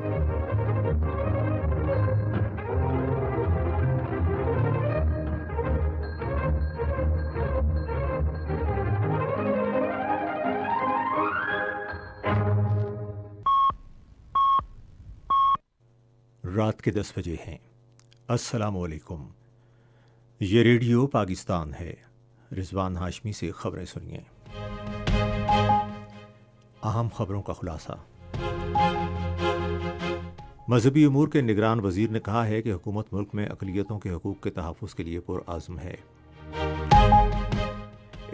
रात के 10 बजे हैं। अस्सलाम वालेकुम। ये रेडियो पाकिस्तान है। रिजवान हाशमी से खबरें सुनिए। अहम खबरों का खुलासा। मजहबी उमूर के निगरान वजीर ने कहा है कि हुकूमत मुल्क में अक़लियतों के हकूक़ के तहफ़्फ़ुज़ के लिए पुरअज़्म है।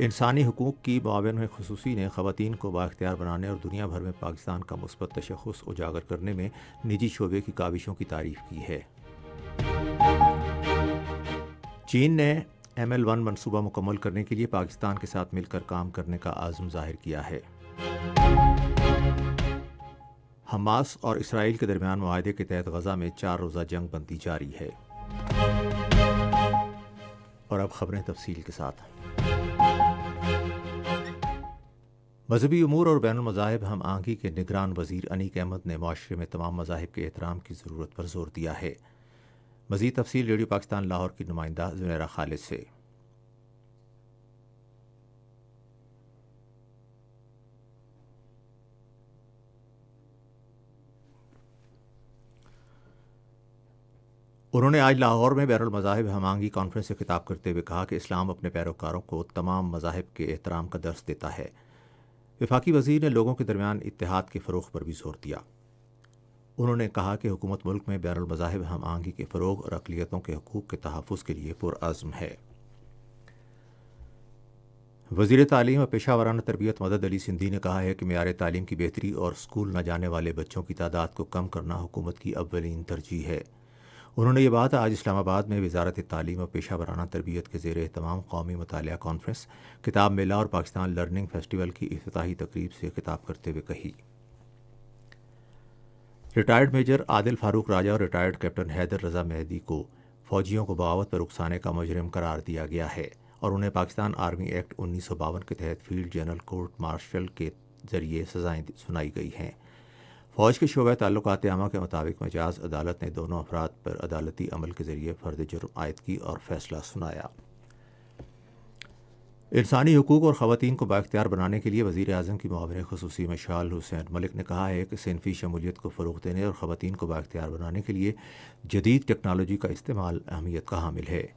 इंसानी हकूक़ की मुआविन ख़ुसूसी ने ख़वातीन को बाइख्तियार बनाने और दुनिया भर में पाकिस्तान का मुस्बत तशख़्ख़ुस उजागर करने में निजी शोबे की काविशों की तारीफ़ की है। चीन ने ML1 मनसूबा मुकम्मल करने के लिए पाकिस्तान के साथ मिलकर काम करने का आज़म ज़ाहिर किया है। हमास और इसराइल के दरमियान मुआहदे के तहत गज़ा में 4 रोज़ा जंग बंदी जारी है। और अब खबरें तफसील के साथ। मजहबी उमूर और बैनुल मज़ाहिब हम आहंगी के निगरान वज़ीर अनीक अहमद ने माशरे में तमाम मज़ाहिब के एहतराम की ज़रूरत पर जोर दिया है। मज़ीद तफसील रेडियो पाकिस्तान लाहौर की नुमाइंदा ज़ुनैरा खालिद से। उन्होंने आज लाहौर में बैनुल मज़ाहिब हम आहंगी कॉन्फ्रेंस से खिताब करते हुए कहा कि इस्लाम अपने पैरोकारों को तमाम मज़ाहिब के एहतराम का दर्स देता है। वफाकी वज़ीर ने लोगों के दरमियान इत्तेहाद के फ़रोग़ पर भी जोर दिया। उन्होंने कहा कि हुकूमत मुल्क में बैनुल मज़ाहिब हम आहंगी के फ़रोग़ और अक़लियतों के हकूक़ के तहफ़्फ़ुज़ के लिए पुरअज़्म है। वज़ीर तालीम और पेशा वराना तरबियत मदद अली सिंधी ने कहा है कि मेयार तालीम की बेहतरी और स्कूल न जाने वाले बच्चों की तादाद को कम करना हुकूमत की अव्वलीन तरजीह है। उन्होंने ये बात आज इस्लामाबाद में वज़ारत तालीम और पेशा वराना तरबियत के ज़ेर एहतमाम कौमी मुतालिया कॉन्फ्रेंस, किताब मेला और पाकिस्तान लर्निंग फेस्टिवल की इफ्तिताही तकरीब से खिताब करते हुए कही। रिटायर्ड मेजर आदिल फारूक राजा और रिटायर्ड कैप्टन हैदर रज़ा मेहदी को फ़ौजियों को बगावत पर उकसाने का मुजरिम करार दिया गया है और उन्हें पाकिस्तान आर्मी एक्ट 1952 के तहत फील्ड जनरल कोर्ट मार्शल के ज़रिए सज़ाएँ सुनाई गई हैं। फ़ौज के शोबे ताल्लुकात आमा के मुताबिक मजाज अदालत ने दोनों अफराद पर अदालती अमल के ज़रिए फ़र्द जुर्म आयद की और फैसला सुनाया। इंसानी हकूक़ और ख़वातीन को बाइख्तियार बनाने के लिए वज़ीर आज़म की मुआविन ख़ुसूसी मशाल हुसैन मलिक ने कहा है कि सिनफ़ी शमूलियत को फ़रोग़ देने और ख़वातीन को बाइख्तियार बनाने के लिए जदीद टेक्नोलॉजी का इस्तेमाल अहमियत का हामिल है।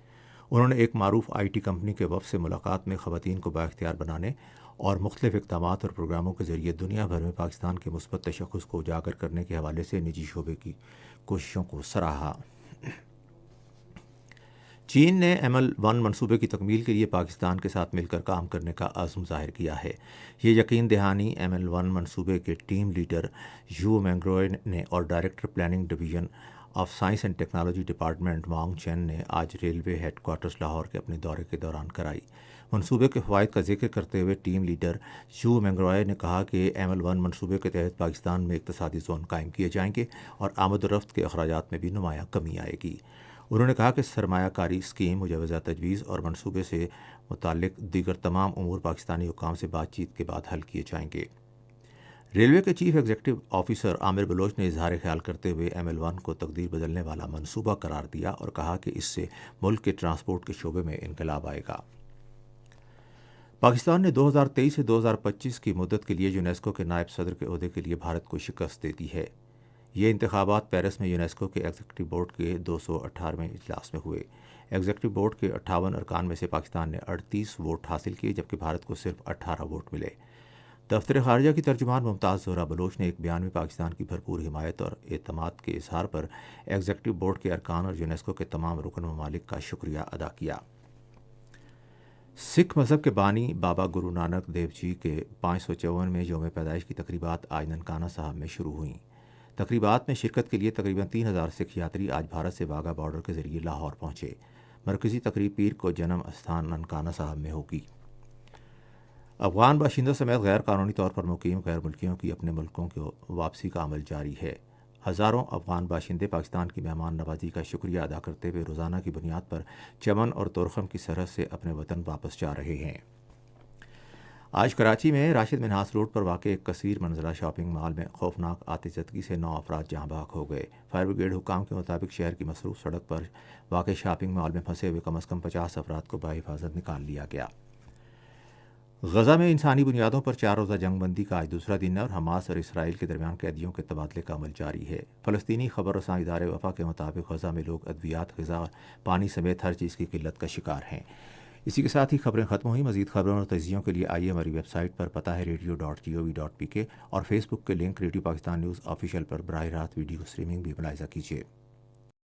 उन्होंने एक मारूफ IT कंपनी के वफ़द से मुलाकात में ख़वातीन को बाइख्तियार बनाने और मुख्तलिफ़ इक़दामात और प्रोग्रामों के ज़रिए दुनिया भर में पाकिस्तान के मुस्बत तशख़्ख़ुस को उजागर करने के हवाले से निजी शोबे की कोशिशों को सराहा। चीन ने ML1 मनसूबे की तकमील के लिए पाकिस्तान के साथ मिलकर काम करने का आज़म ज़ाहिर किया है। ये यकीन दहानी ML1 मनसूबे के टीम लीडर यू मैंग्रोय ने और director planning division of science and technology department Wang chain ने आज रेलवे हेडक्वार्टर्स लाहौर के अपने दौरे के दौरान कराई। मनसूबे के फ़वाइद का जिक्र करते हुए टीम लीडर यू मैंग्रोय ने कहा कि ML1 मनसूबे के तहत पाकिस्तान में इक़्तिसादी जोन कायम किए जाएंगे और आमद और रफ्त के अखराजात में भी नुमायाँ कमी आएगी। उन्होंने कहा कि सरमायाकारी स्कीम, मुजवज़ा तजवीज़ और मनसूबे से मुताल्लिक़ दीगर तमाम उमूर पाकिस्तानी हुकाम से बातचीत के बाद हल किए जाएंगे। रेलवे के chief executive officer Aamir Baloch ने इजहार ख्याल करते हुए ML1 को तकदीर बदलने वाला मनसूबा करार दिया और कहा कि इससे मुल्क के ट्रांसपोर्ट के शोबे में इनकलाब आएगा। पाकिस्तान ने 2023 से 2025 की मुद्दत के लिए यूनेस्को के नायब सदर के ओहदे के लिए भारत को शिकस्त दे दी है। ये इंतखाबात पेरिस में यूनेस्को के एग्जीक्यूटिव बोर्ड के 218वें इजलास में हुए। एग्जीक्यूटिव बोर्ड के 58 अरकान में से पाकिस्तान ने 38 वोट हासिल किए जबकि भारत को सिर्फ 18 वोट मिले। दफ्तर खारजा की तर्जुमान मुमताज़ ज़ोहरा बलोच ने एक बयान में पाकिस्तान की भरपूर हिमायत और एतमाद के इजहार पर एग्जीक्यूटिव बोर्ड के अरकान और यूनेस्को के तमाम रुकन ममालिक का शुक्रिया अदा किया। सिख मज़हब के बानी बाबा गुरु नानक देव जी के 554वें योम पैदाइश की तकरीबात आज ननकाना साहब में शुरू हुई। तकरीबात में शिरकत के लिए तकरीबन 3000 सिख यात्री आज भारत से वाघा बॉर्डर के ज़रिए लाहौर पहुँचे। मरकज़ी तकरीब पीर को जन्म स्थान ननकाना साहब में होगी। अफ़गान बाशिंदों समेत गैर कानूनी तौर पर मुकीम गैर मुल्कियों की अपने मुल्कों को वापसी का अमल जारी है। हज़ारों अफ़गान बाशिंदे पाकिस्तान की मेहमान नवाजी का शुक्रिया अदा करते हुए रोज़ाना की बुनियाद पर चमन और तोरखम की सरहद से अपने वतन वापस जा रहे हैं। آج کراچی میں راشد منہاس روڈ پر واقع ایک کثیر منزلہ شاپنگ مال میں خوفناک آتش زدگی سے 9 افراد جاں بحق ہو گئے۔ فائر بریگیڈ حکام کے مطابق شہر کی مصروف سڑک پر واقع شاپنگ مال میں پھنسے ہوئے کم از کم 50 افراد کو بحفاظت نکال لیا گیا۔ غزہ میں انسانی بنیادوں پر 4 روزہ جنگ بندی کا آج دوسرا دن ہے اور حماس اور اسرائیل کے درمیان قیدیوں کے تبادلے کا عمل جاری ہے۔ فلسطینی خبر رساں ادارے وفا کے مطابق غزہ میں لوگ ادویات، غذا، پانی سمیت ہر چیز کی قلت کا شکار ہیں۔ اسی کے ساتھ ہی خبریں ختم ہوئیں۔ مزید خبروں اور تجزیوں کے لیے آئیے ہماری ویب سائٹ پر، پتہ ہے radio.gov.pk، اور فیس بک کے link radio Pakistan news official پر براہ راست ویڈیو اسٹریمنگ بھی ملاحظہ کیجیے۔